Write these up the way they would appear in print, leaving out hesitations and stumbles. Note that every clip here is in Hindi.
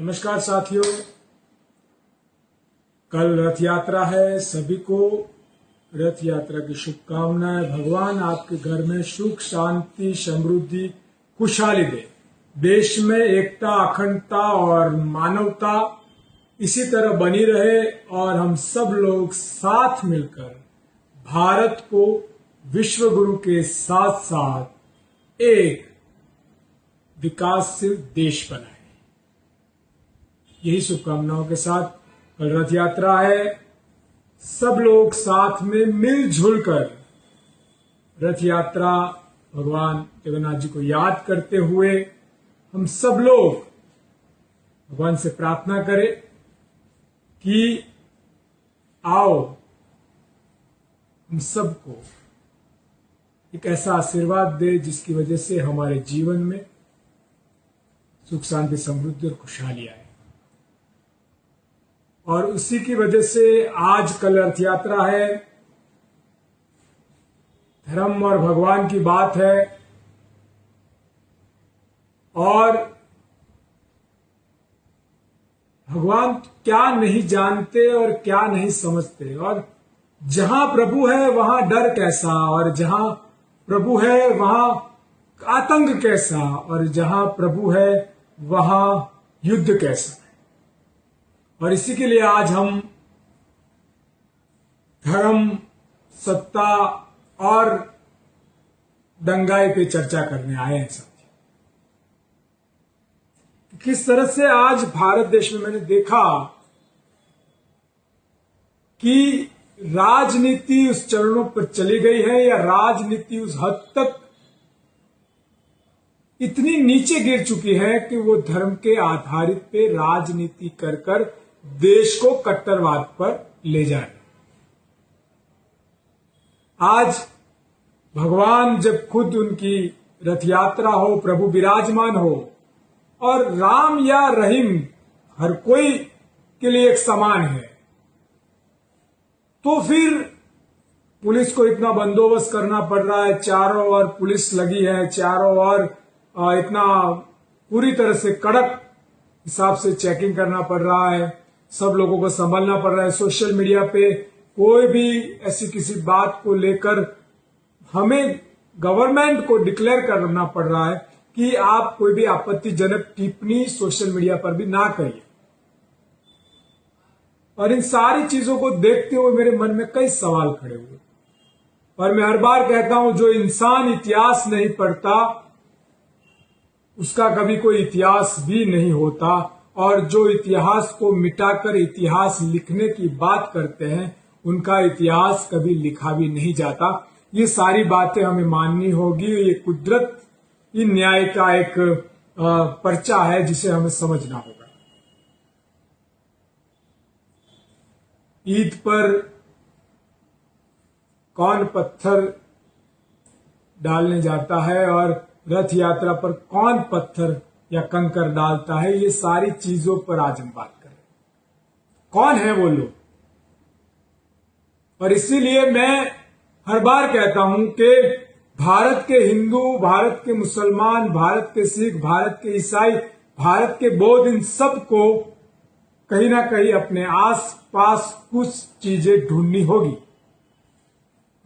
नमस्कार साथियों, कल रथ यात्रा है। सभी को रथ यात्रा की शुभकामनाएं। भगवान आपके घर में सुख, शांति, समृद्धि, खुशहाली दे। देश में एकता, अखंडता और मानवता इसी तरह बनी रहे और हम सब लोग साथ मिलकर भारत को विश्व गुरु के साथ साथ एक विकासशील देश बनाए। यही शुभकामनाओं के साथ कल रथ यात्रा है। सब लोग साथ में मिलजुल कर रथ यात्रा भगवान जगन्नाथ जी को याद करते हुए हम सब लोग भगवान से प्रार्थना करें कि आओ हम सबको एक ऐसा आशीर्वाद दे जिसकी वजह से हमारे जीवन में सुख, शांति, समृद्धि और खुशहाली आए। और उसी की वजह से आज कल रथ यात्रा है। धर्म और भगवान की बात है और भगवान क्या नहीं जानते और क्या नहीं समझते। और जहां प्रभु है वहां डर कैसा, और जहां प्रभु है वहां आतंक कैसा, और जहां प्रभु है वहां युद्ध कैसा। और इसी के लिए आज हम धर्म, सत्ता और दंगाई पे चर्चा करने आए हैं साथियों। किस तरह से आज भारत देश में मैंने देखा कि राजनीति उस चरणों पर चली गई है, या राजनीति उस हद तक इतनी नीचे गिर चुकी है कि वो धर्म के आधारित पे राजनीति कर कर देश को कट्टरवाद पर ले जाए। आज भगवान जब खुद उनकी रथ यात्रा हो, प्रभु विराजमान हो, और राम या रहीम हर कोई के लिए एक समान है, तो फिर पुलिस को इतना बंदोबस्त करना पड़ रहा है। चारों ओर पुलिस लगी है, चारों ओर इतना पूरी तरह से कड़क हिसाब से चेकिंग करना पड़ रहा है। सब लोगों को संभालना पड़ रहा है। सोशल मीडिया पे कोई भी ऐसी किसी बात को लेकर हमें गवर्नमेंट को डिक्लेयर करना पड़ रहा है कि आप कोई भी आपत्तिजनक टिप्पणी सोशल मीडिया पर भी ना करिए। और इन सारी चीजों को देखते हुए मेरे मन में कई सवाल खड़े हुए। और मैं हर बार कहता हूं, जो इंसान इतिहास नहीं पढ़ता उसका कभी कोई इतिहास भी नहीं होता, और जो इतिहास को मिटाकर इतिहास लिखने की बात करते हैं उनका इतिहास कभी लिखा भी नहीं जाता। ये सारी बातें हमें माननी होगी। ये कुदरत, ये न्याय का एक पर्चा है जिसे हमें समझना होगा। ईद पर कौन पत्थर डालने जाता है और रथ यात्रा पर कौन पत्थर या कंकर डालता है, ये सारी चीजों पर आज हम बात करें। कौन है वो लोग? और इसीलिए मैं हर बार कहता हूं कि भारत के हिंदू, भारत के मुसलमान, भारत के सिख, भारत के ईसाई, भारत के बौद्ध, इन सब को कहीं ना कहीं अपने आस पास कुछ चीजें ढूंढनी होगी।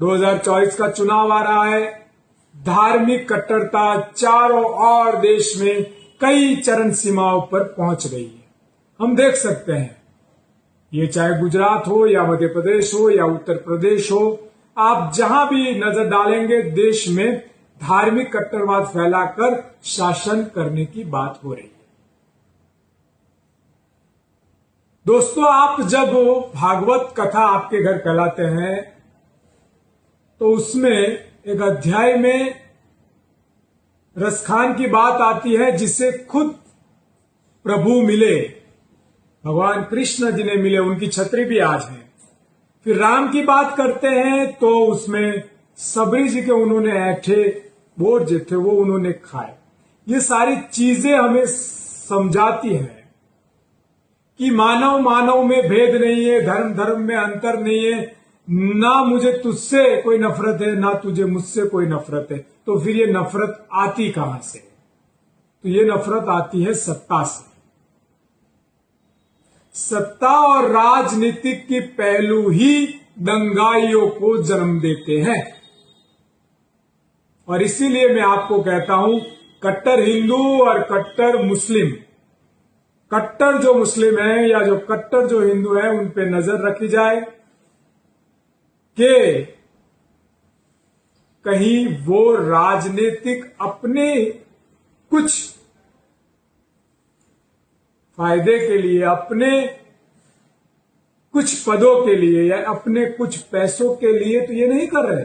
2024 का चुनाव आ रहा है। धार्मिक कट्टरता चारों ओर देश में कई चरम सीमाओं पर पहुंच गई है। हम देख सकते हैं, ये चाहे गुजरात हो या मध्य प्रदेश हो या उत्तर प्रदेश हो, आप जहां भी नजर डालेंगे देश में धार्मिक कट्टरवाद फैलाकर शासन करने की बात हो रही है। दोस्तों, आप जब भागवत कथा आपके घर कहलाते हैं तो उसमें एक अध्याय में रसखान की बात आती है, जिसे खुद प्रभु मिले, भगवान कृष्ण जी ने मिले, उनकी छतरी भी आज है। फिर राम की बात करते हैं तो उसमें सबरी जी के उन्होंने ऐठे बोर जो थे वो उन्होंने खाए। ये सारी चीजें हमें समझाती हैं कि मानव मानव में भेद नहीं है, धर्म धर्म में अंतर नहीं है। ना मुझे तुझसे कोई नफरत है, ना तुझे मुझसे कोई नफरत है। तो फिर ये नफरत आती कहां से? तो ये नफरत आती है सत्ता से। सत्ता और राजनीतिक की पहलू ही दंगाइयों को जन्म देते हैं। और इसीलिए मैं आपको कहता हूं, कट्टर हिंदू और कट्टर मुस्लिम, कट्टर जो मुस्लिम है या जो कट्टर जो हिंदू है, उन पे नजर रखी जाए कि कहीं वो राजनीतिक अपने कुछ फायदे के लिए, अपने कुछ पदों के लिए या अपने कुछ पैसों के लिए तो ये नहीं कर रहे।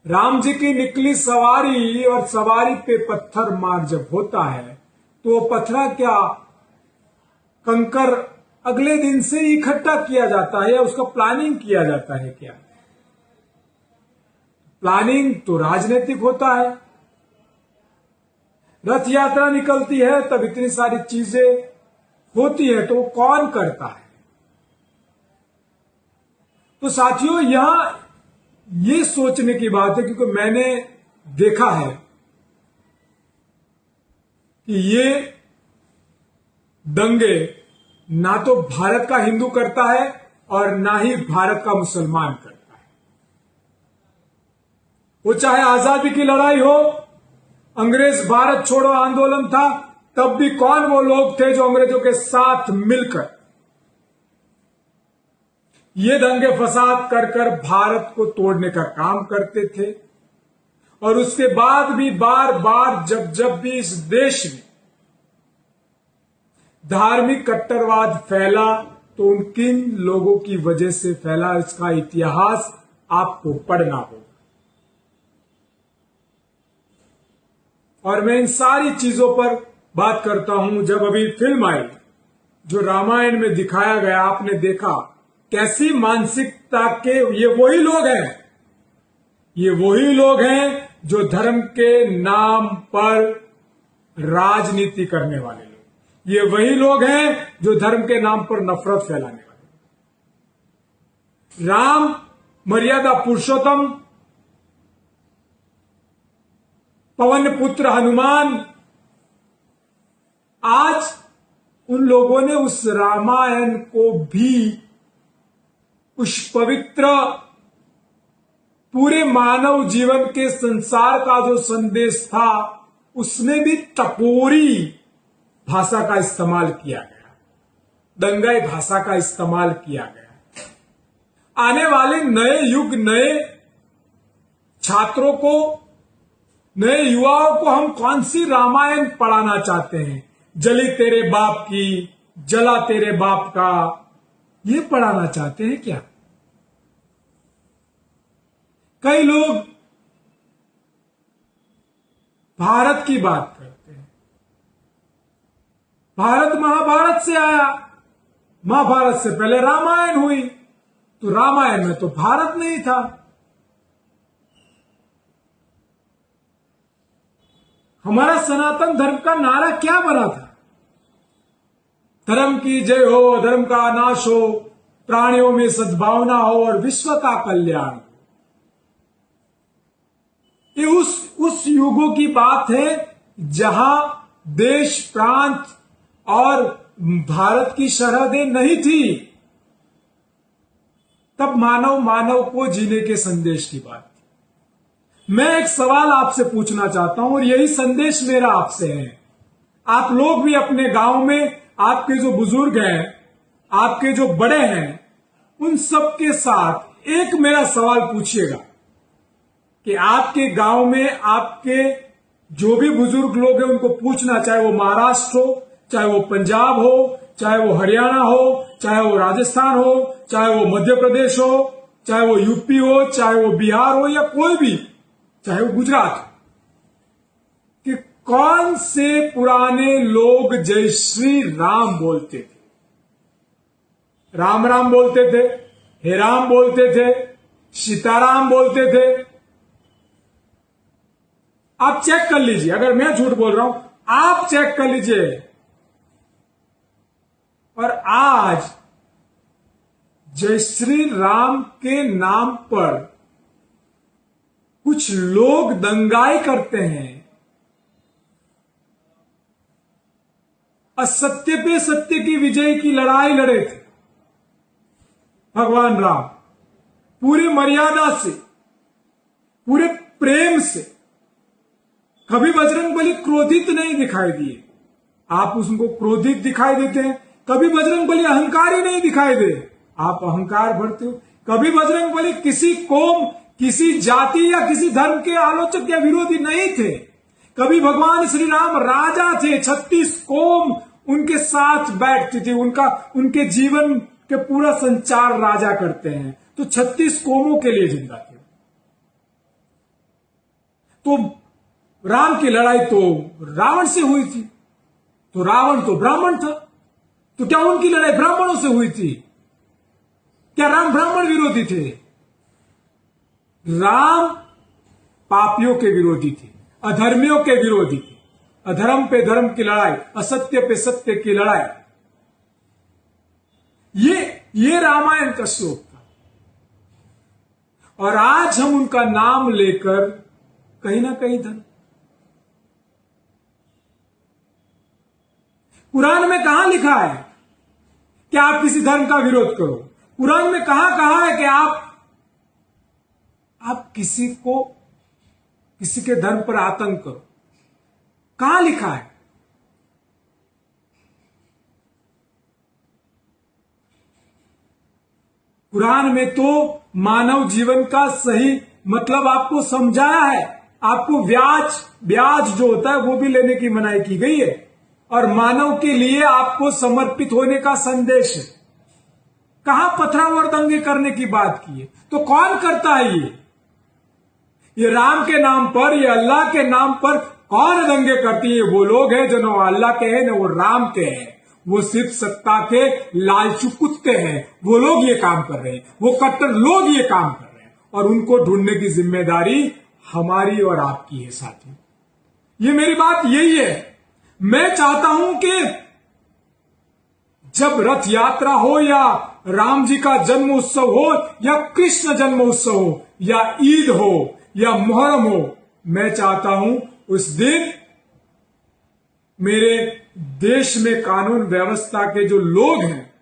राम जी की निकली सवारी और सवारी पे पत्थर मार जब होता है तो वो पत्थरा क्या कंकर अगले दिन से ही इकट्ठा किया जाता है या उसका प्लानिंग किया जाता है क्या? प्लानिंग तो राजनीतिक होता है। रथ यात्रा निकलती है तब इतनी सारी चीजें होती है, तो वो कौन करता है? तो साथियों, यहां ये सोचने की बात है, क्योंकि मैंने देखा है कि ये दंगे ना तो भारत का हिंदू करता है और ना ही भारत का मुसलमान करता है। वो चाहे आजादी की लड़ाई हो, अंग्रेज भारत छोड़ो आंदोलन था, तब भी कौन वो लोग थे जो अंग्रेजों के साथ मिलकर ये दंगे फसाद कर कर भारत को तोड़ने का काम करते थे। और उसके बाद भी बार बार जब भी इस देश में धार्मिक कट्टरवाद फैला तो उन किन लोगों की वजह से फैला, इसका इतिहास आपको पढ़ना होगा। और मैं इन सारी चीजों पर बात करता हूं। जब अभी फिल्म आई, जो रामायण में दिखाया गया, आपने देखा कैसी मानसिकता के ये वही लोग हैं, ये वही लोग हैं जो धर्म के नाम पर राजनीति करने वाले लोग, ये वही लोग हैं जो धर्म के नाम पर नफरत फैलाने वाले। राम मर्यादा पुरुषोत्तम, पवन पुत्र हनुमान, आज उन लोगों ने उस रामायण को भी, उस पवित्र पूरे मानव जीवन के संसार का जो संदेश था, उसमें भी टपोरी भाषा का इस्तेमाल किया गया, दंगाई भाषा का इस्तेमाल किया गया। आने वाले नए युग, नए छात्रों को, नए युवाओं को हम कौन सी रामायण पढ़ाना चाहते हैं? जली तेरे बाप की, जला तेरे बाप का, ये पढ़ाना चाहते हैं क्या? कई लोग भारत की बात करते हैं। भारत महाभारत से आया, महाभारत से पहले रामायण हुई, तो रामायण में तो भारत नहीं था। हमारा सनातन धर्म का नारा क्या बना था? धर्म की जय हो, अधर्म का नाश हो, प्राणियों में सद्भावना हो और विश्व का कल्याण हो। ये उस युगों की बात है जहां देश, प्रांत और भारत की सरहदें नहीं थी। तब मानव को जीने के संदेश की बात थी। मैं एक सवाल आपसे पूछना चाहता हूं और यही संदेश मेरा आपसे है। आप लोग भी अपने गांव में, आपके जो बुजुर्ग हैं, आपके जो बड़े हैं, उन सबके साथ एक मेरा सवाल पूछिएगा कि आपके गांव में आपके जो भी बुजुर्ग लोग हैं उनको पूछना, चाहे वो महाराष्ट्र हो, चाहे वो पंजाब हो, चाहे वो हरियाणा हो, चाहे वो राजस्थान हो, चाहे वो मध्य प्रदेश हो, चाहे वो यूपी हो, चाहे वो बिहार हो या कोई भी, चाहे वो गुजरात हो, कि कौन से पुराने लोग जय श्री राम बोलते थे? राम राम बोलते थे, हे राम बोलते थे, सीताराम बोलते थे। आप चेक कर लीजिए, अगर मैं झूठ बोल रहा हूं आप चेक कर लीजिए। और आज जय श्री राम के नाम पर कुछ लोग दंगाई करते हैं। असत्य पे सत्य की विजय की लड़ाई लड़े थे भगवान राम, पूरी मर्यादा से, पूरे प्रेम से। कभी बजरंगबली क्रोधित नहीं दिखाई दिए, आप उसको क्रोधित दिखाई देते हैं। कभी बजरंगबली अहंकारी नहीं दिखाई दे, आप अहंकार भरते हो। कभी बजरंगबली किसी कौम, किसी जाति या किसी धर्म के आलोचक या विरोधी नहीं थे। कभी भगवान श्री राम राजा थे, 36 कौम उनके साथ बैठती थी, उनके जीवन के पूरा संचार राजा करते हैं, तो 36 कौमों के लिए जिंदा थे। तो राम की लड़ाई तो रावण से हुई थी, तो रावण तो ब्राह्मण था, तो क्या उनकी लड़ाई ब्राह्मणों से हुई थी? क्या राम ब्राह्मण विरोधी थे? राम पापियों के विरोधी थे, अधर्मियों के विरोधी थे। अधर्म पे धर्म की लड़ाई, असत्य पे सत्य की लड़ाई, ये रामायण का श्लोक था। और आज हम उनका नाम लेकर कहीं ना कहीं धर्म, कुरान में कहां लिखा है कि आप किसी धर्म का विरोध करो? कुरान में कहां कहा है कि आप किसी के धर्म पर आतंक करो? कहां लिखा है? कुरान में तो मानव जीवन का सही मतलब आपको समझाया है। आपको ब्याज जो होता है वो भी लेने की मनाही की गई है, और मानव के लिए आपको समर्पित होने का संदेश है। कहां पथराव और दंगे करने की बात की है? तो कौन करता है ये राम के नाम पर, ये अल्लाह के नाम पर कौन दंगे करती है? वो लोग हैं जो न अल्लाह के हैं न वो राम के हैं, वो सिर्फ सत्ता के लालचू कुत्ते हैं। वो लोग ये काम कर रहे हैं, वो कट्टर लोग ये काम कर रहे हैं, और उनको ढूंढने की जिम्मेदारी हमारी और आपकी है साथियों। ये मेरी बात यही है। मैं चाहता हूं कि जब रथ यात्रा हो, या राम जी का जन्म उत्सव हो, या कृष्ण जन्म उत्सव हो, या ईद हो, या मुहर्रम हो, मैं चाहता हूं उस दिन मेरे देश में कानून व्यवस्था के जो लोग हैं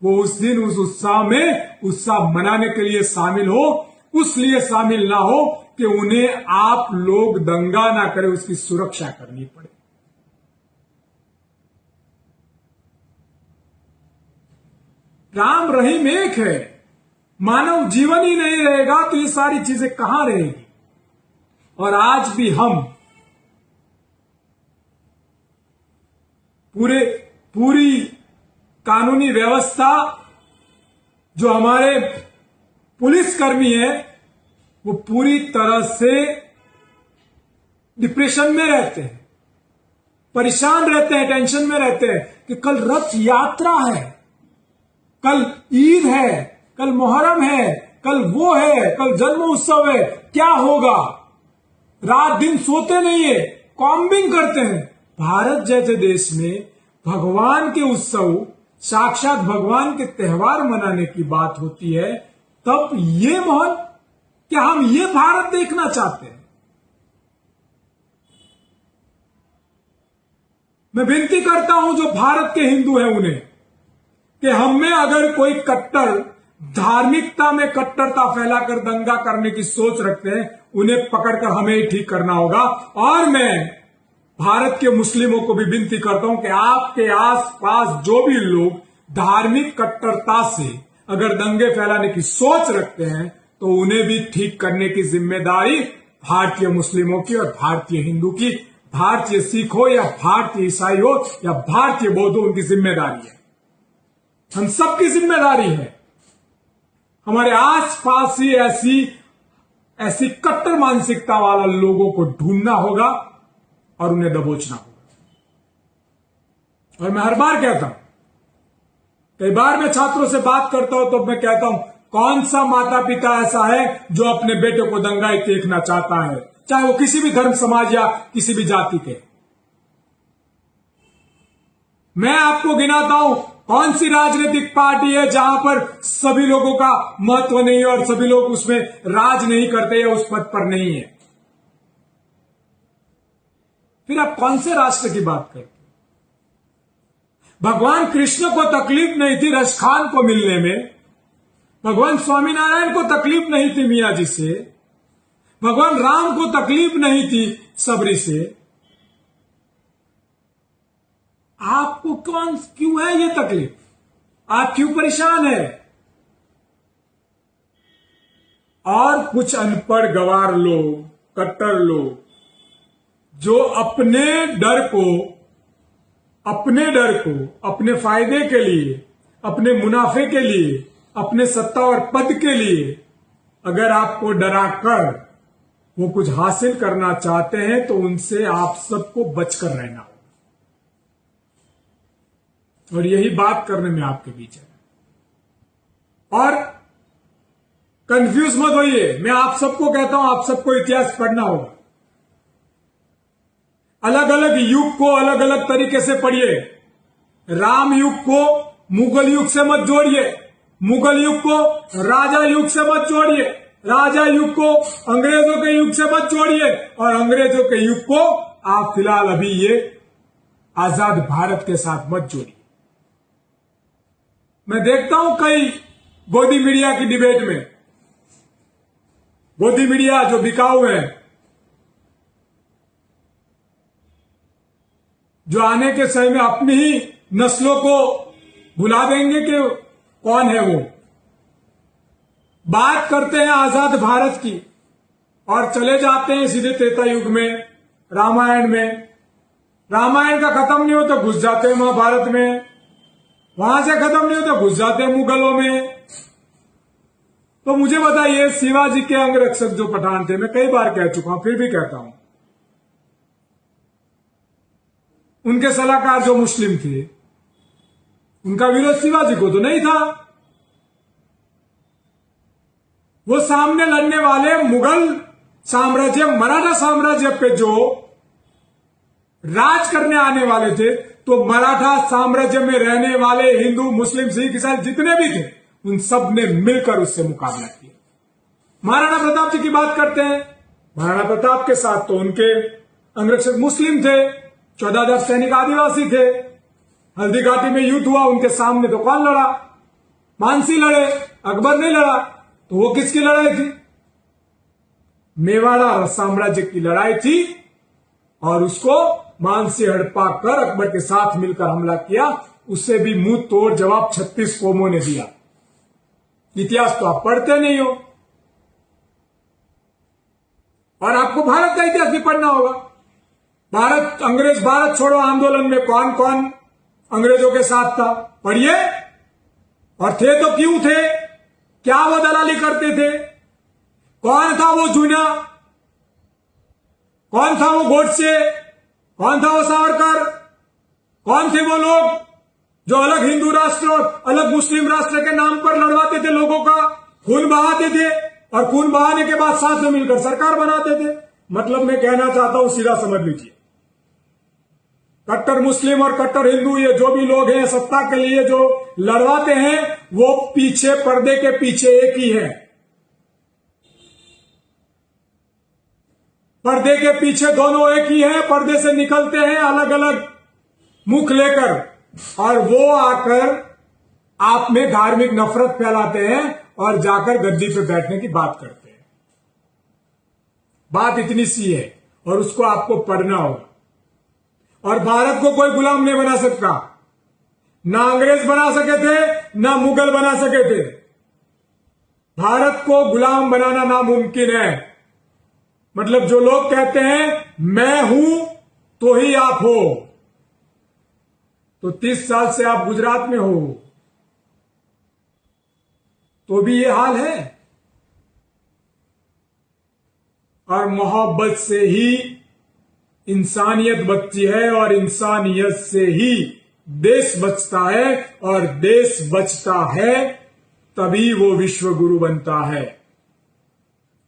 वो उस दिन उस उत्साह मनाने के लिए शामिल हो, उसलिए शामिल ना हो कि उन्हें आप लोग दंगा ना करें, उसकी सुरक्षा करनी पड़े। राम रहीम एक है। मानव जीवन ही नहीं रहेगा तो ये सारी चीजें कहां रहेगी? और आज भी हम पूरी कानूनी व्यवस्था, जो हमारे पुलिसकर्मी है, वो पूरी तरह से डिप्रेशन में रहते हैं, परेशान रहते हैं, टेंशन में रहते हैं कि कल रथ यात्रा है, कल ईद है, कल मुहर्रम है, कल वो है, कल जन्म उत्सव है, क्या होगा? रात दिन सोते नहीं है, कॉम्बिंग करते हैं। भारत जैसे देश में भगवान के उत्सव, साक्षात भगवान के त्योहार मनाने की बात होती है, तब ये मोहन, क्या हम ये भारत देखना चाहते हैं? मैं विनती करता हूं जो भारत के हिंदू हैं उन्हें, कि हम में अगर कोई कट्टर, धार्मिकता में कट्टरता फैलाकर दंगा करने की सोच रखते हैं, उन्हें पकड़कर हमें ही ठीक करना होगा। और मैं भारत के मुस्लिमों को भी विनती करता हूं कि आपके आसपास जो भी लोग धार्मिक कट्टरता से अगर दंगे फैलाने की सोच रखते हैं, तो उन्हें भी ठीक करने की जिम्मेदारी भारतीय मुस्लिमों की और भारतीय हिंदू की, भारतीय सिख हो या भारतीय ईसाई हो या भारतीय बौद्ध हो, उनकी जिम्मेदारी है। हम सबकी जिम्मेदारी है। हमारे आसपास ही ऐसी कट्टर मानसिकता वाला लोगों को ढूंढना होगा और उन्हें दबोचना होगा। और मैं हर बार कहता हूं, कई बार मैं छात्रों से बात करता हूं तो मैं कहता हूं, कौन सा माता पिता ऐसा है जो अपने बेटे को दंगाई देखना चाहता है, चाहे वो किसी भी धर्म, समाज या किसी भी जाति के। मैं आपको गिनाता हूं कौन सी राजनीतिक पार्टी है जहां पर सभी लोगों का महत्व नहीं है और सभी लोग उसमें राज नहीं करते या उस पद पर नहीं है। फिर आप कौन से राष्ट्र की बात करते हैं? भगवान कृष्ण को तकलीफ नहीं थी रशखान को मिलने में, भगवान स्वामीनारायण को तकलीफ नहीं थी मियाँ जी से, भगवान राम को तकलीफ नहीं थी सबरी से। आपको क्यों है ये तकलीफ? आप क्यों परेशान है? और कुछ अनपढ़ गवार लोग, कट्टर लोग, जो अपने डर को अपने फायदे के लिए, अपने मुनाफे के लिए, अपने सत्ता और पद के लिए अगर आपको डराकर वो कुछ हासिल करना चाहते हैं तो उनसे आप सबको बचकर रहना होगा। और यही बात करने में आपके बीच है। और कंफ्यूज मत होइए, मैं आप सबको कहता हूं, आप सबको इतिहास पढ़ना होगा। अलग अलग युग को अलग अलग तरीके से पढ़िए। राम युग को मुगल युग से मत जोड़िए, मुगल युग को राजा युग से मत जोड़िए, राजा युग को अंग्रेजों के युग से मत जोड़िए, और अंग्रेजों के युग को आप फिलहाल अभी ये आजाद भारत के साथ मत जोड़िए। मैं देखता हूं कई गोदी मीडिया की डिबेट में, गोदी मीडिया जो बिकाऊ है, जो आने के समय में अपनी ही नस्लों को भुला देंगे कि कौन है वो। बात करते हैं आजाद भारत की और चले जाते हैं सीधे त्रेता युग में, रामायण में। रामायण का खत्म नहीं होता घुस जाते हैं महाभारत में, वहां से खत्म नहीं होता घुस जाते हैं मुगलों में। तो मुझे बताइए, शिवाजी के अंगरक्षक जो पठान थे, मैं कई बार कह चुका हूं फिर भी कहता हूं, उनके सलाहकार जो मुस्लिम थे, उनका विरोध शिवाजी को तो नहीं था। वो सामने लड़ने वाले मुगल साम्राज्य, मराठा साम्राज्य पे जो राज करने आने वाले थे, तो मराठा साम्राज्य में रहने वाले हिंदू, मुस्लिम, सिख, ईसाई जितने भी थे, उन सब ने मिलकर उससे मुकाबला किया। महाराणा प्रताप जी की बात करते हैं, महाराणा प्रताप के साथ तो उनके अंगरक्षक मुस्लिम थे, 14,000 सैनिक आदिवासी थे। हल्दी घाटी में युद्ध हुआ, उनके सामने तो कौन लड़ा? मानसी लड़े, अकबर नहीं लड़ा। तो वो किसकी लड़ाई थी? मेवाड़ा साम्राज्य की लड़ाई थी, और उसको मानसी हड़पा कर अकबर के साथ मिलकर हमला किया। उससे भी मुंह तोड़ जवाब 36 कौमों ने दिया। इतिहास तो आप पढ़ते नहीं हो, और आपको भारत का इतिहास भी पढ़ना होगा। भारत छोड़ो आंदोलन में कौन कौन अंग्रेजों के साथ था, पढ़िए। और थे तो क्यों थे? क्या वो दलाली करते थे? कौन था वो जूना? कौन था वो गोडसे? कौन था वो सावरकर? कौन थे वो लोग जो अलग हिंदू राष्ट्र और अलग मुस्लिम राष्ट्र के नाम पर लड़वाते थे लोगों का, खून बहाते थे, और खून बहाने के बाद साथ में मिलकर सरकार बनाते थे? मतलब मैं कहना चाहता हूं, सीधा समझ लीजिए, कट्टर मुस्लिम और कट्टर हिंदू, ये जो भी लोग हैं सत्ता के लिए जो लड़वाते हैं, वो पीछे, पर्दे के पीछे एक ही है। पर्दे के पीछे दोनों एक ही है। पर्दे से निकलते हैं अलग अलग मुख लेकर, और वो आकर आप में धार्मिक नफरत फैलाते हैं और जाकर गद्दी पे बैठने की बात करते हैं। बात इतनी सी है, और उसको आपको पढ़ना होगा। और भारत को कोई गुलाम नहीं बना सकता। ना अंग्रेज बना सके थे, ना मुगल बना सके थे। भारत को गुलाम बनाना नामुमकिन है। मतलब जो लोग कहते हैं मैं हूं तो ही आप हो, तो 30 साल से आप गुजरात में हो तो भी ये हाल है। और मोहब्बत से ही इंसानियत बचती है, और इंसानियत से ही देश बचता है, और देश बचता है तभी वो विश्व गुरु बनता है।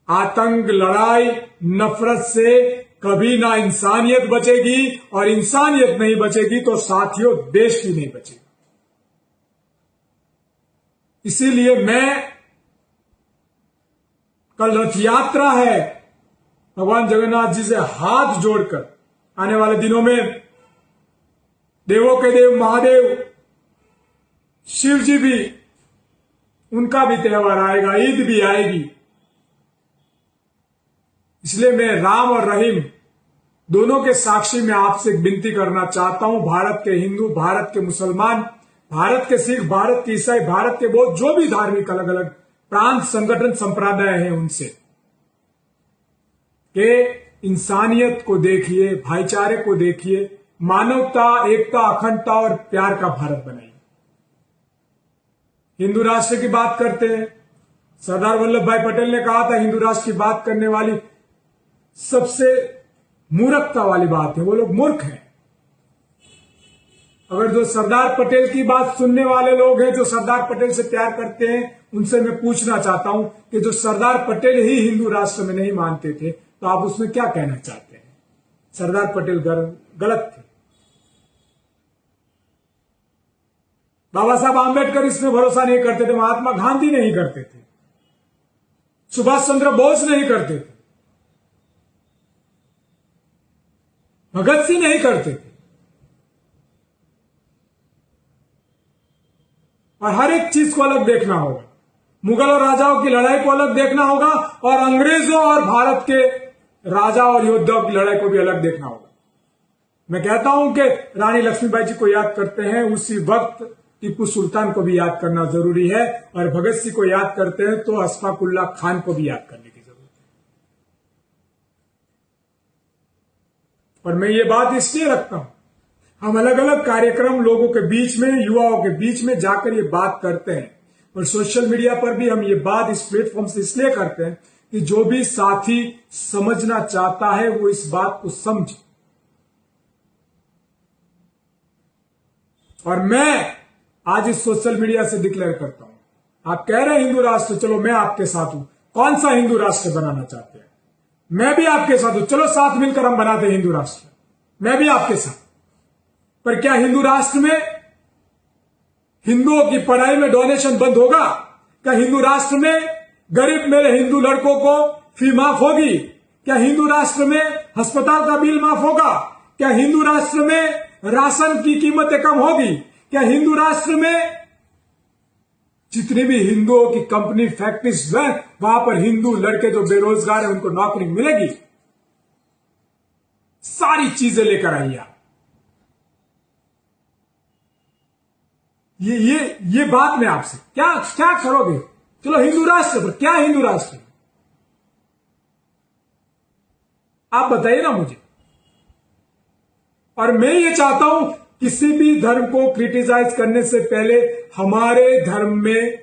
आतंक, लड़ाई, नफरत से कभी ना इंसानियत बचेगी, और इंसानियत नहीं बचेगी तो साथियों देश भी नहीं बचेगा। इसीलिए मैं, कल रथ यात्रा है, भगवान जगन्नाथ जी से हाथ जोड़कर आने वाले दिनों में देवों के देव महादेव शिव जी भी, उनका भी त्योहार आएगा, ईद भी आएगी। इसलिए मैं राम और रहीम दोनों के साक्षी में आपसे विनती करना चाहता हूं, भारत के हिंदू, भारत के मुसलमान, भारत के सिख, भारत के ईसाई, भारत के बौद्ध, जो भी धार्मिक अलग अलग प्रांत, संगठन, संप्रदाय हैं, उनसे कि इंसानियत को देखिए, भाईचारे को देखिए, मानवता, एकता, अखंडता और प्यार का भारत बनाइए। हिंदू राष्ट्र की बात करते हैं, सरदार वल्लभ भाई पटेल ने कहा था हिंदू राष्ट्र की बात करने वाली सबसे मूर्खता वाली बात है, वो लोग मूर्ख हैं। अगर जो सरदार पटेल की बात सुनने वाले लोग हैं, जो सरदार पटेल से प्यार करते हैं, उनसे मैं पूछना चाहता हूं कि जो सरदार पटेल ही हिंदू राष्ट्र में नहीं मानते थे, तो आप उसमें क्या कहना चाहते हैं? सरदार पटेल गलत थे। बाबा साहब आंबेडकर इसमें भरोसा नहीं करते थे, महात्मा गांधी नहीं करते थे, सुभाष चंद्र बोस नहीं करते थे, भगत सिंह नहीं करते थे। और हर एक चीज को अलग देखना होगा। मुगल और राजाओं की लड़ाई को अलग देखना होगा और अंग्रेजों और भारत के राजा और योद्धाओं की लड़ाई को भी अलग देखना होगा। मैं कहता हूं कि रानी लक्ष्मीबाई जी को याद करते हैं, उसी वक्त टीपू सुल्तान को भी याद करना जरूरी है, और भगत सिंह को याद करते हैं तो अशफाक उल्लाह खान को भी याद करने की जरूरत है। और मैं ये बात इसलिए रखता हूं, हम अलग अलग कार्यक्रम लोगों के बीच में, युवाओं के बीच में जाकर ये बात करते हैं, और सोशल मीडिया पर भी हम ये बात इस प्लेटफॉर्म से इसलिए करते हैं कि जो भी साथी समझना चाहता है वो इस बात को समझे। और मैं आज इस सोशल मीडिया से डिक्लेयर करता हूं, आप कह रहे हैं हिंदू राष्ट्र, चलो मैं आपके साथ हूं। कौन सा हिंदू राष्ट्र बनाना चाहते हैं? मैं भी आपके साथ हूं, चलो साथ मिलकर हम बनाते हैं हिंदू राष्ट्र, मैं भी आपके साथ। पर क्या हिंदू राष्ट्र में हिंदुओं की पढ़ाई में डोनेशन बंद होगा? क्या हिंदू राष्ट्र में गरीब मेरे हिंदू लड़कों को फी माफ होगी? क्या हिंदू राष्ट्र में अस्पताल का बिल माफ होगा? क्या हिंदू राष्ट्र में राशन की कीमतें कम होगी? क्या हिंदू राष्ट्र में जितनी भी हिंदुओं की कंपनी, फैक्ट्रीज हैं, वहां पर हिंदू लड़के जो बेरोजगार हैं उनको नौकरी मिलेगी? सारी चीजें लेकर आइए आप। ये बात मैं आपसे क्या करोगे? चलो हिंदू राष्ट्र, पर क्या हिंदू राष्ट्र? आप बताइए ना मुझे। और मैं ये चाहता हूं किसी भी धर्म को क्रिटिसाइज करने से पहले हमारे धर्म में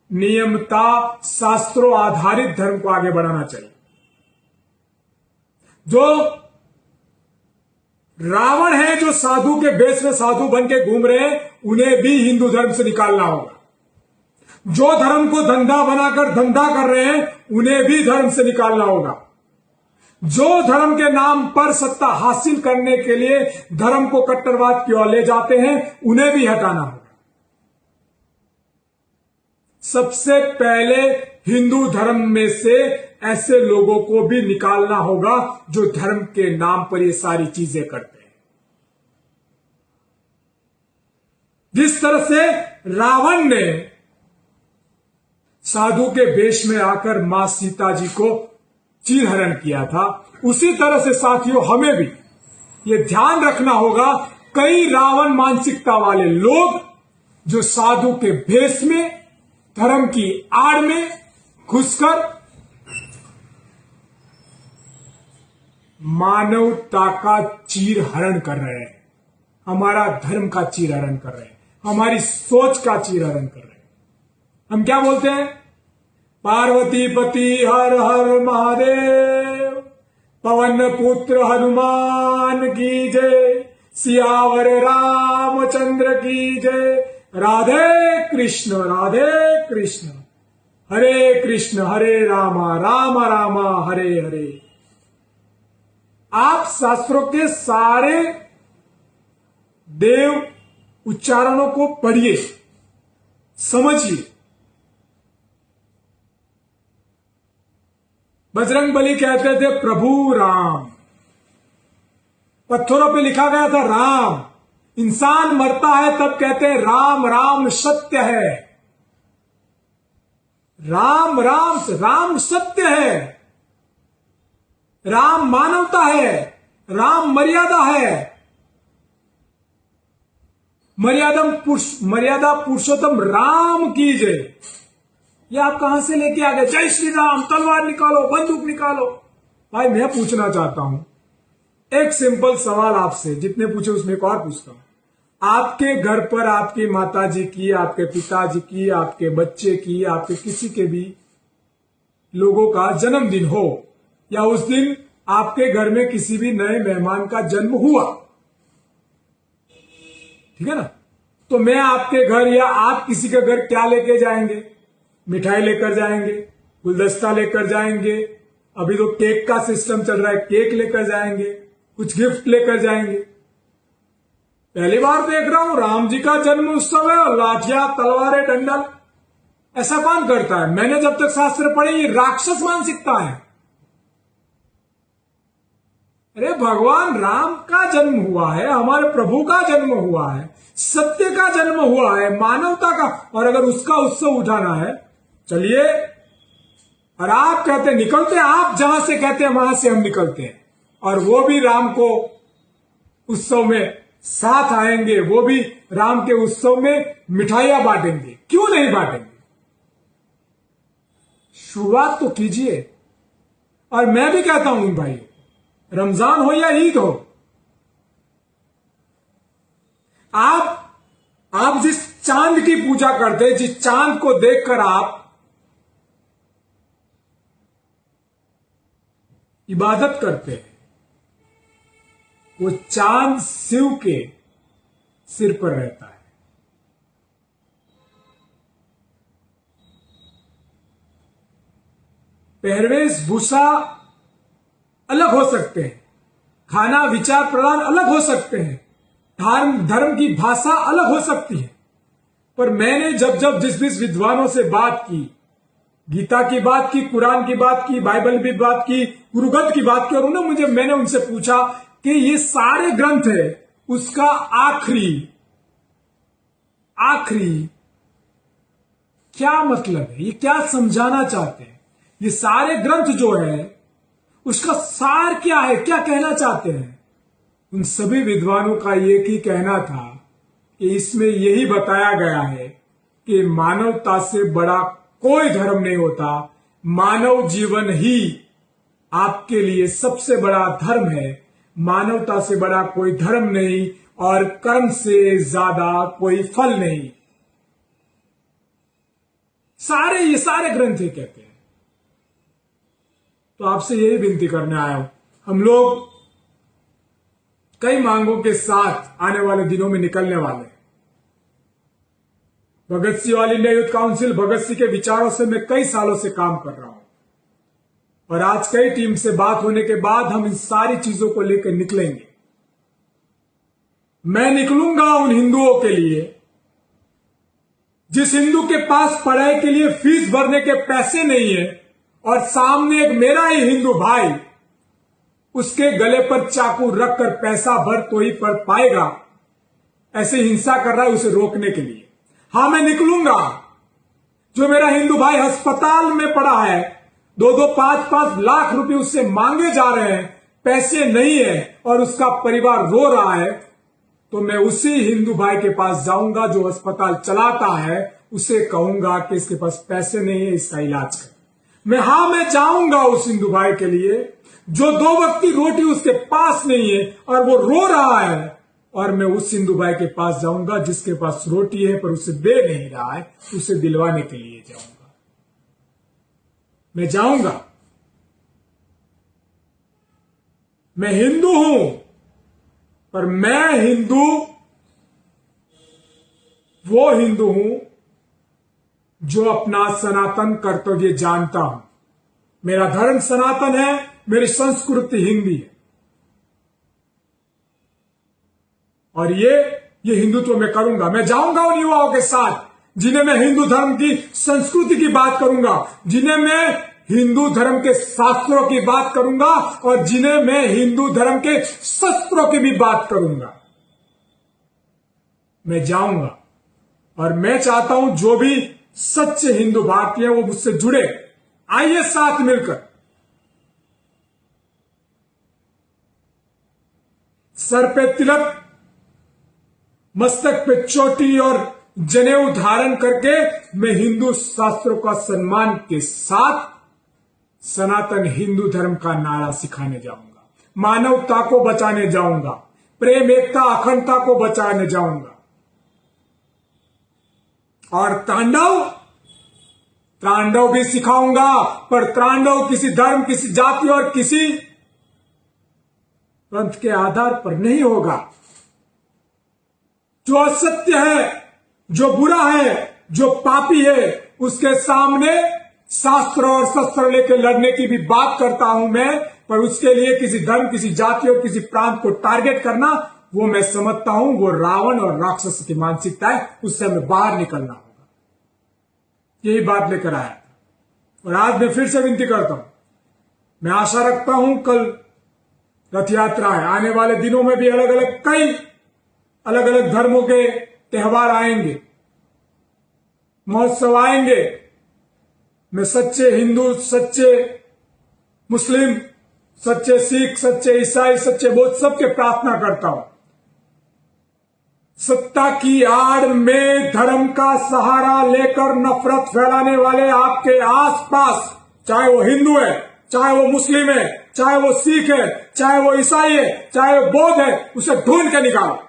नियमता, शास्त्रों आधारित धर्म को आगे बढ़ाना चाहिए। जो रावण है, जो साधु के भेष में साधु बन के घूम रहे हैं, उन्हें भी हिंदू धर्म से निकालना होगा। जो धर्म को धंधा बनाकर धंधा कर रहे हैं, उन्हें भी धर्म से निकालना होगा। जो धर्म के नाम पर सत्ता हासिल करने के लिए धर्म को कट्टरवाद की ओर ले जाते हैं, उन्हें भी हटाना होगा। सबसे पहले हिंदू धर्म में से ऐसे लोगों को भी निकालना होगा जो धर्म के नाम पर ये सारी चीजें करते हैं। जिस तरह से रावण ने साधु के वेश में आकर मां सीता जी को चीरहरण किया था, उसी तरह से साथियों हमें भी ये ध्यान रखना होगा, कई रावण मानसिकता वाले लोग जो साधु के भेष में, धर्म की आड़ में घुसकर मानवता का चीरहरण कर रहे हैं, हमारा धर्म का चीरहरण कर रहे हैं, हमारी सोच का चीरहरण कर रहे हैं। हम क्या बोलते हैं? पार्वती पति हर हर महादेव, पवन पुत्र हनुमान की जय, सियावर रामचंद्र की जय, राधे कृष्ण हरे कृष्ण हरे रामा राम रामा हरे हरे। आप शास्त्रों के सारे देव उच्चारणों को पढ़िए, समझिए। बजरंगबली कहते थे प्रभु राम, पत्थरों पे लिखा गया था राम, इंसान मरता है तब कहते हैं राम राम सत्य है। राम राम राम सत्य है, राम मानवता है, राम मर्यादा है। मर्यादा पुरुषोत्तम राम की जय। ये आप कहां से लेके आ गए? जय श्री राम, तलवार निकालो, बंदूक निकालो। भाई मैं पूछना चाहता हूं एक सिंपल सवाल आपसे, जितने पूछे उसमें एक और पूछता हूं। आपके घर पर आपकी माताजी की, आपके पिताजी की, आपके बच्चे की, आपके किसी के भी लोगों का जन्मदिन हो, या उस दिन आपके घर में किसी भी नए मेहमान का जन्म हुआ, ठीक है ना, तो मैं आपके घर या आप किसी के घर क्या लेके जाएंगे? मिठाई लेकर जाएंगे, गुलदस्ता लेकर जाएंगे, अभी तो केक का सिस्टम चल रहा है, केक लेकर जाएंगे, कुछ गिफ्ट लेकर जाएंगे। पहली बार देख रहा हूं राम जी का जन्म उत्सव है और लाठियां, तलवारें, डंडल, ऐसा कौन करता है? मैंने जब तक शास्त्र पढ़े ये राक्षस मानसिकता है। अरे भगवान राम का जन्म हुआ है, हमारे प्रभु का जन्म हुआ है, सत्य का जन्म हुआ है, मानवता का, और अगर उसका उत्सव उठाना है, चलिए। और आप कहते हैं निकलते, आप जहां से कहते हैं वहां से हम निकलते हैं, और वो भी राम को उत्सव में साथ आएंगे, वो भी राम के उत्सव में मिठाइयां बांटेंगे। क्यों नहीं बांटेंगे? शुरुआत तो कीजिए। और मैं भी कहता हूं भाई, रमजान हो या ईद हो, आप जिस चांद की पूजा करते हैं, जिस चांद को देखकर आप इबादत करते हैं, वो चांद शिव के सिर पर रहता है। पहरवेश भूषा अलग हो सकते हैं, खाना विचार प्रदान अलग हो सकते हैं, धर्म की भाषा अलग हो सकती है, पर मैंने जब जिस विद्वानों से बात की, गीता की बात की, कुरान की बात की, बाइबल की बात की, गुरुगत की बात की, और मैंने उनसे पूछा कि ये सारे ग्रंथ है, उसका आखिरी क्या मतलब है? ये क्या समझाना चाहते हैं? ये सारे ग्रंथ जो है उसका सार क्या है, क्या कहना चाहते हैं? उन सभी विद्वानों का एक ही कहना था कि इसमें यही बताया गया है कि मानवता से बड़ा कोई धर्म नहीं होता, मानव जीवन ही आपके लिए सबसे बड़ा धर्म है, मानवता से बड़ा कोई धर्म नहीं, और कर्म से ज्यादा कोई फल नहीं। ये सारे ग्रंथ ही कहते हैं। तो आपसे यही विनती करने आया हूं। हम लोग कई मांगों के साथ आने वाले दिनों में निकलने वाले हैं। Bhagat Singh all India youth council, Bhagat Singh के विचारों से मैं कई सालों से काम कर रहा हूं, और आज कई टीम से बात होने के बाद हम इन सारी चीजों को लेकर निकलेंगे। मैं निकलूंगा उन हिंदुओं के लिए जिस हिंदू के पास पढ़ाई के लिए फीस भरने के पैसे नहीं है, और सामने एक मेरा ही हिंदू भाई उसके गले पर चाकू रखकर पैसा भर तो ही पढ़ पाएगा, ऐसे हिंसा कर रहा है, उसे रोकने के लिए। हां, मैं निकलूंगा। जो मेरा हिंदू भाई अस्पताल में पड़ा है, 2-2, 5-5 लाख रुपए उससे मांगे जा रहे हैं, पैसे नहीं है, और उसका परिवार रो रहा है, तो मैं उसी हिंदू भाई के पास जाऊंगा जो अस्पताल चलाता है, उसे कहूंगा कि इसके पास पैसे नहीं है, इसका इलाज कर। मैं जाऊंगा उस हिंदू भाई के लिए जो 2 वक्त की रोटी उसके पास नहीं है और वो रो रहा है, और मैं उस हिंदू भाई के पास जाऊंगा जिसके पास रोटी है पर उसे दे नहीं रहा है, उसे दिलवाने के लिए जाऊंगा। मैं जाऊंगा। मैं हिंदू हूं, पर मैं वो हिंदू हूं जो अपना सनातन कर्तव्य जानता हूं। मेरा धर्म सनातन है, मेरी संस्कृति हिंदी है, और ये हिंदुत्व मैं करूंगा। मैं जाऊंगा उन युवाओं के साथ जिन्हें मैं हिंदू धर्म की संस्कृति की बात करूंगा, जिन्हें मैं हिंदू धर्म के शास्त्रों की बात करूंगा, और जिन्हें मैं हिंदू धर्म के शस्त्रों की भी बात करूंगा। मैं जाऊंगा। और मैं चाहता हूं जो भी सच्चे हिंदू भारतीय वो मुझसे जुड़े। आइए साथ मिलकर सर पे तिलक, मस्तक पे चोटी और जनेऊ धारण करके मैं हिंदू शास्त्रों का सम्मान के साथ सनातन हिंदू धर्म का नारा सिखाने जाऊंगा, मानवता को बचाने जाऊंगा, प्रेम, एकता, अखंडता को बचाने जाऊंगा। और तांडव भी सिखाऊंगा, पर तांडव किसी धर्म, किसी जाति और किसी पंथ के आधार पर नहीं होगा। जो असत्य है, जो बुरा है, जो पापी है, उसके सामने शास्त्र और शस्त्र लेकर लड़ने की भी बात करता हूं मैं, पर उसके लिए किसी धर्म, किसी जाति और किसी प्रांत को टारगेट करना, वो मैं समझता हूं वो रावण और राक्षस की मानसिकता है। उससे हमें बाहर निकलना होगा। यही बात लेकर आया था। और आज मैं फिर से विनती करता हूं, मैं आशा रखता हूं कल रथ यात्रा है, आने वाले दिनों में भी कई अलग अलग धर्मों के त्यौहार आएंगे, महोत्सव आएंगे। मैं सच्चे हिंदू, सच्चे मुस्लिम, सच्चे सिख, सच्चे ईसाई, सच्चे बौद्ध सबके प्रार्थना करता हूं, सत्ता की आड़ में धर्म का सहारा लेकर नफरत फैलाने वाले आपके आसपास, चाहे वो हिंदू है, चाहे वो मुस्लिम है, चाहे वो सिख है, चाहे वो ईसाई है, चाहे वो बौद्ध है, उसे ढूंढ के निकालो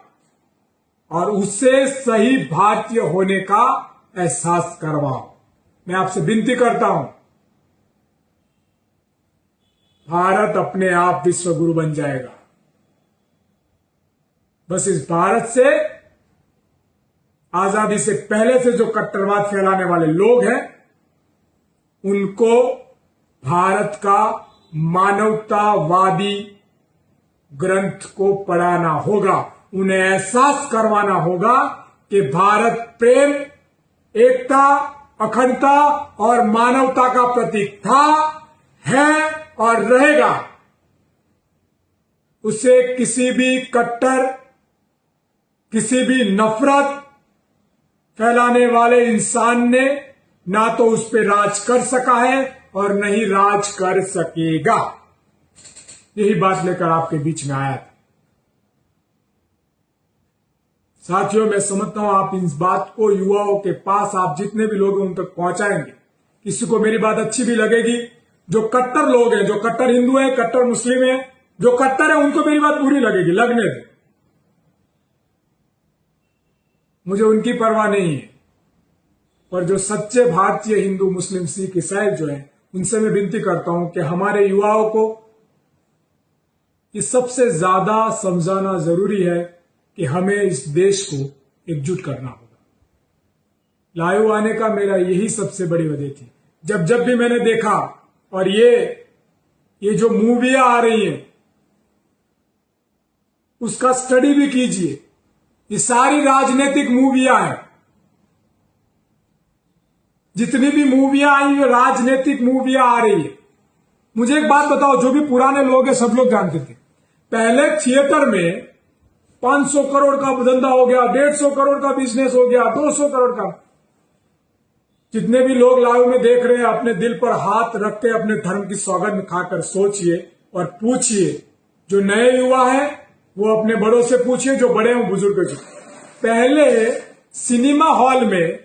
और उससे सही भारतीय होने का एहसास करवाओ। मैं आपसे विनती करता हूं, भारत अपने आप विश्व गुरु बन जाएगा। बस इस भारत से, आजादी से पहले से जो कट्टरवाद फैलाने वाले लोग हैं, उनको भारत का मानवतावादी ग्रंथ को पढ़ाना होगा। उन्हें एहसास करवाना होगा कि भारत प्रेम, एकता, अखंडता और मानवता का प्रतीक था, है और रहेगा। उसे किसी भी कट्टर, किसी भी नफरत फैलाने वाले इंसान ने ना तो उस पर राज कर सका है और न ही राज कर सकेगा। यही बात लेकर आपके बीच में आया था। साथियों, मैं समझता हूं आप इस बात को युवाओं के पास, आप जितने भी लोग हैं उन तक पहुंचाएंगे। किसी को मेरी बात अच्छी भी लगेगी। जो कट्टर लोग हैं, जो कट्टर हिंदू है, कट्टर मुस्लिम है, जो कट्टर है, उनको मेरी बात बुरी लगेगी, लगने दे, मुझे उनकी परवाह नहीं है। पर जो सच्चे भारतीय हिंदू, मुस्लिम, सिख, ईसाई जो है, उनसे मैं विनती करता हूं कि हमारे युवाओं को ये सबसे ज्यादा समझाना जरूरी है कि हमें इस देश को एकजुट करना होगा। लाइव आने का मेरा यही सबसे बड़ी वजह थी। जब भी मैंने देखा, और ये जो मूवियां आ रही हैं उसका स्टडी भी कीजिए। ये सारी राजनीतिक मूवियां हैं। जितनी भी मूवियां आई है राजनीतिक मूवियां आ रही है। मुझे एक बात बताओ, जो भी पुराने लोग हैं सब लोग जानते थे, पहले थिएटर में 500 करोड़ का धंधा हो गया, 150 करोड़ का बिजनेस हो गया, 200 करोड़ का। जितने भी लोग लाइव में देख रहे हैं, अपने दिल पर हाथ रख के अपने धर्म की सौगंध खाकर सोचिए और पूछिए। जो नए युवा है वो अपने बड़ों से पूछिए, जो बड़े हैं बुजुर्गों से। पहले सिनेमा हॉल में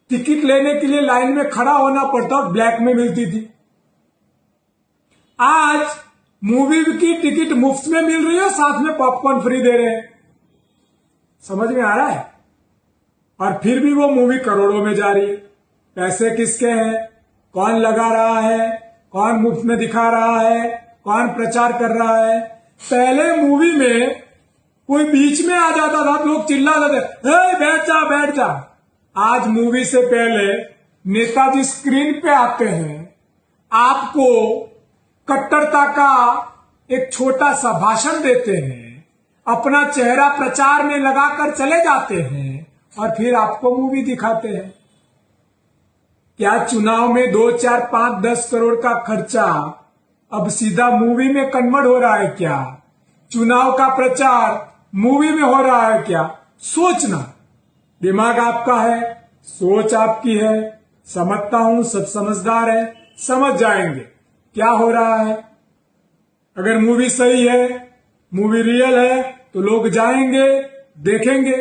टिकट लेने के लिए लाइन में खड़ा होना पड़ता और ब्लैक में मिलती थी। आज मूवी की टिकट मुफ्त में मिल रही है, साथ में पॉपकॉर्न फ्री दे रहे हैं। समझ में आ रहा है? और फिर भी वो मूवी करोड़ों में जा रही है। पैसे किसके हैं? कौन लगा रहा है? कौन मुफ्त में दिखा रहा है? कौन प्रचार कर रहा है? पहले मूवी में कोई बीच में आ जाता था, लोग चिल्लाते थे, बैठ जा बैठ जा। आज मूवी से पहले नेताजी स्क्रीन पे आते हैं, आपको कट्टरता का एक छोटा सा भाषण देते हैं, अपना चेहरा प्रचार में लगाकर चले जाते हैं और फिर आपको मूवी दिखाते हैं। क्या चुनाव में 2, 4, 5, 10 करोड़ का खर्चा अब सीधा मूवी में कन्वर्ट हो रहा है क्या? चुनाव का प्रचार मूवी में हो रहा है क्या? सोचना। दिमाग आपका है, सोच आपकी है, समझता हूं सब समझदार है, समझ जाएंगे क्या हो रहा है। अगर मूवी सही है, मूवी रियल है, तो लोग जाएंगे, देखेंगे।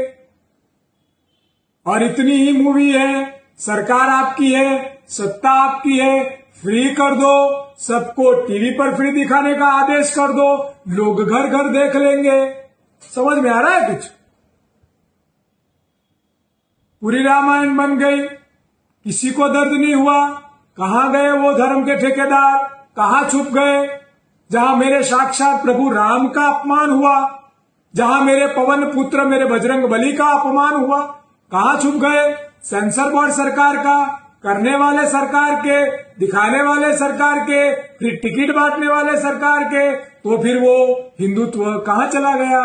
और इतनी ही मूवी है, सरकार आपकी है, सत्ता आपकी है, फ्री कर दो, सबको टीवी पर फ्री दिखाने का आदेश कर दो, लोग घर घर देख लेंगे। समझ में आ रहा है कुछ? पूरी रामायण बन गई, किसी को दर्द नहीं हुआ। कहां गए वो धर्म के ठेकेदार, कहां छुप गए? जहां मेरे साक्षात प्रभु राम का अपमान हुआ, जहां मेरे पवन पुत्र मेरे बजरंग बली का अपमान हुआ, कहां छुप गए? सेंसर बोर्ड सरकार का, करने वाले सरकार के, दिखाने वाले सरकार के, फिर टिकट बांटने वाले सरकार के, तो फिर वो हिंदुत्व कहां चला गया?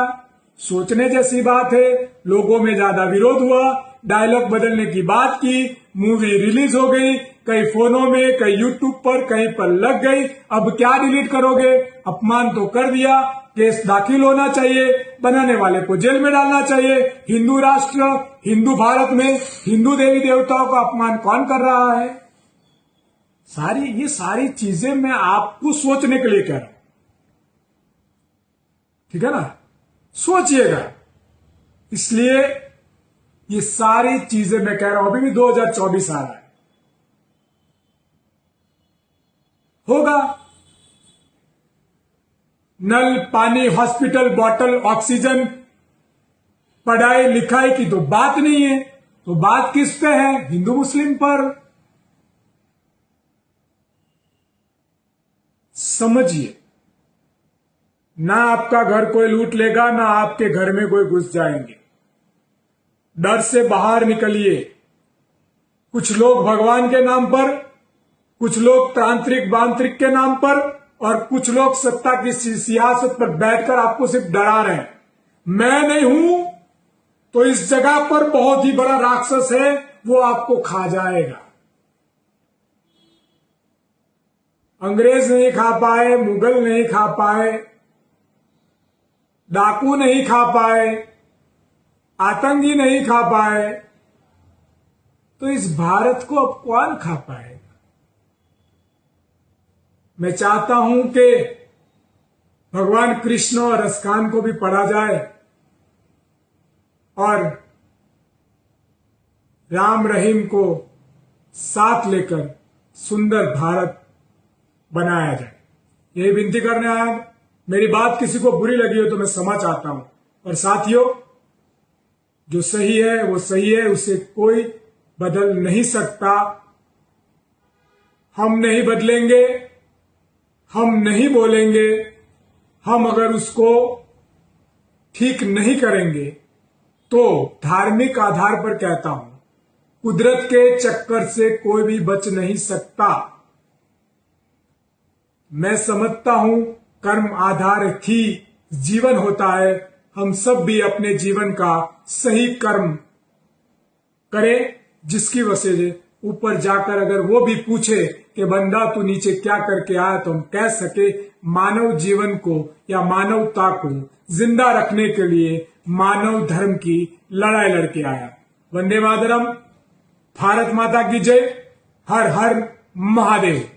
सोचने जैसी बात है। लोगों में ज्यादा विरोध हुआ, डायलॉग बदलने की बात की, मूवी रिलीज हो गई, कई फोनों में, कई यूट्यूब पर, कहीं पर लग गई। अब क्या डिलीट करोगे? अपमान तो कर दिया, केस दाखिल होना चाहिए, बनाने वाले को जेल में डालना चाहिए। हिंदू राष्ट्र, हिंदू भारत में हिंदू देवी देवताओं का अपमान कौन कर रहा है? ये सारी चीजें मैं आपको सोचने के लिए कह रहा हूं, ठीक है ना? सोचिएगा। इसलिए ये सारी चीजें मैं कह रहा हूं। अभी भी 2024 आ रहा है, होगा। नल, पानी, हॉस्पिटल, बॉटल, ऑक्सीजन, पढ़ाई लिखाई की तो बात नहीं है, तो बात किस पे है? हिंदू मुस्लिम पर। समझिए, ना आपका घर कोई लूट लेगा, ना आपके घर में कोई घुस जाएंगे। डर से बाहर निकलिए। कुछ लोग भगवान के नाम पर, कुछ लोग तांत्रिक बांत्रिक के नाम पर, और कुछ लोग सत्ता की सियासत पर बैठकर आपको सिर्फ डरा रहे हैं। मैं नहीं हूं तो इस जगह पर बहुत ही बड़ा राक्षस है, वो आपको खा जाएगा। अंग्रेज नहीं खा पाए, मुगल नहीं खा पाए, डाकू नहीं खा पाए, आतंकी नहीं खा पाए, तो इस भारत को अब कौन खा पाएगा? मैं चाहता हूं कि भगवान कृष्ण और रसखान को भी पढ़ा जाए और राम रहीम को साथ लेकर सुंदर भारत बनाया जाए। यही विनती करने आया। मेरी बात किसी को बुरी लगी हो तो मैं क्षमा चाहता हूं। और साथियों, जो सही है वो सही है, उसे कोई बदल नहीं सकता। हम नहीं बदलेंगे, हम नहीं बोलेंगे। हम अगर उसको ठीक नहीं करेंगे तो धार्मिक आधार पर कहता हूं, कुदरत के चक्कर से कोई भी बच नहीं सकता। मैं समझता हूं कर्म आधारित ही जीवन होता है। हम सब भी अपने जीवन का सही कर्म करें, जिसकी वजह से ऊपर जाकर अगर वो भी पूछे कि बंदा तू नीचे क्या करके आया, तो हम कह सके मानव जीवन को या मानवता को जिंदा रखने के लिए मानव धर्म की लड़ाई लड़के आया। वंदे मातरम। भारत माता की जय। हर हर महादेव।